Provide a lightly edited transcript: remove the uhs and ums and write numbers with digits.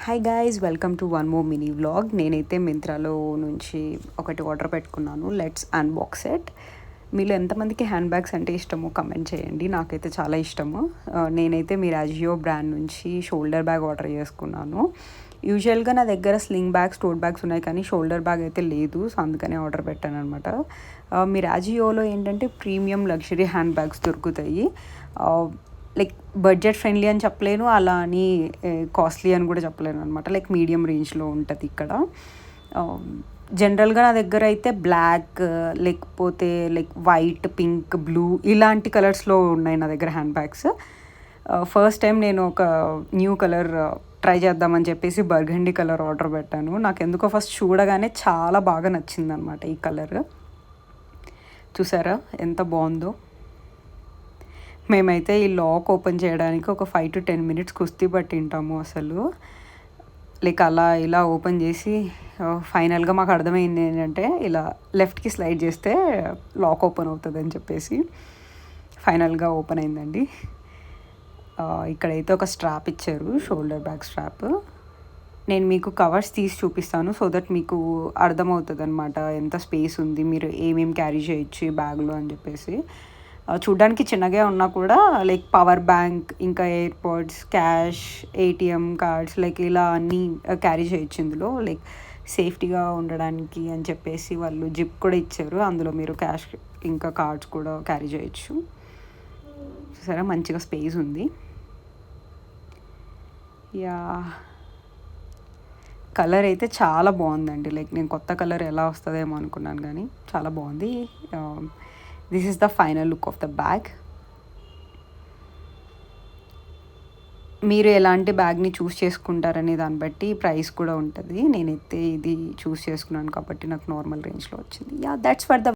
Hi guys, welcome to one more mini vlog. నేనైతే మింత్రాలో నుంచి ఒకటి ఆర్డర్ పెట్టుకున్నాను. Let's unbox it. మీలో ఎంతమందికి హ్యాండ్ బ్యాగ్స్ అంటే ఇష్టమో కమెంట్ చేయండి. నాకైతే చాలా ఇష్టము. నేనైతే మిరాజియో బ్రాండ్ నుంచి షోల్డర్ బ్యాగ్ ఆర్డర్ చేసుకున్నాను. యూజువల్గా నా దగ్గర స్లింగ్ బ్యాగ్స్, టోట్ బ్యాగ్స్ ఉన్నాయి, కానీ షోల్డర్ బ్యాగ్ అయితే లేదు. సో అందుకనే ఆర్డర్ పెట్టాను అనమాట. మిరాజియోలో ఏంటంటే ప్రీమియం లగ్జరీ హ్యాండ్ బ్యాగ్స్ దొరుకుతాయి. లైక్ బడ్జెట్ ఫ్రెండ్లీ అని చెప్పలేను, అలా అని కాస్ట్లీ అని కూడా చెప్పలేను అనమాట. లైక్ మీడియం రేంజ్లో ఉంటుంది ఇక్కడ. జనరల్గా నా దగ్గర అయితే బ్లాక్, లేకపోతే లైక్ వైట్, పింక్, బ్లూ ఇలాంటి కలర్స్లో ఉన్నాయి నా దగ్గర హ్యాండ్ బ్యాగ్స్. ఫస్ట్ టైం నేను ఒక న్యూ కలర్ ట్రై చేద్దామని చెప్పేసి బర్గండీ కలర్ ఆర్డర్ పెట్టాను. నాకు ఎందుకో ఫస్ట్ చూడగానే చాలా బాగా నచ్చిందనమాట ఈ కలర్. చూసారా ఎంత బాగుందో. మేమైతే ఈ లాక్ ఓపెన్ చేయడానికి ఒక 5 to 10 minutes కుస్తీ పట్టింటాము అసలు. లైక్ అలా ఇలా ఓపెన్ చేసి ఫైనల్గా మాకు అర్థమైంది ఏంటంటే ఇలా లెఫ్ట్కి స్లైడ్ చేస్తే లాక్ ఓపెన్ అవుతుంది అని చెప్పేసి ఫైనల్గా ఓపెన్ అయిందండి. ఇక్కడైతే ఒక స్ట్రాప్ ఇచ్చారు, షోల్డర్ బ్యాగ్ స్ట్రాప్. నేను మీకు కవర్స్ తీసి చూపిస్తాను, సో దట్ మీకు అర్థమవుతుంది అనమాట ఎంత స్పేస్ ఉంది, మీరు ఏమేమి క్యారీ చేయొచ్చు ఈ బ్యాగ్లో అని చెప్పేసి. చూడ్డానికి చిన్నగా ఉన్నా కూడా లైక్ పవర్ బ్యాంక్, ఇంకా AirPods, cash, ATM cards like ఇలా అన్నీ క్యారీ చేయొచ్చు ఇందులో. లైక్ సేఫ్టీగా ఉండడానికి అని చెప్పేసి వాళ్ళు జిప్ కూడా ఇచ్చారు, అందులో మీరు క్యాష్ ఇంకా కార్డ్స్ కూడా క్యారీ చేయొచ్చు. సరే, మంచిగా స్పేస్ ఉంది. యా, కలర్ అయితే చాలా బాగుందండి. లైక్ నేను కొత్త కలర్ ఎలా వస్తుందేమో అనుకున్నాను, కానీ చాలా బాగుంది. This is the final look of the bag. మీరు ఎలాంటి బ్యాగ్ని చూస్ చేసుకుంటారనే దాన్ని బట్టి ప్రైస్ కూడా ఉంటుంది. నేనైతే ఇది చూస్ చేసుకున్నాను కాబట్టి నాకు నార్మల్ రేంజ్లో వచ్చింది. Yeah, that's for the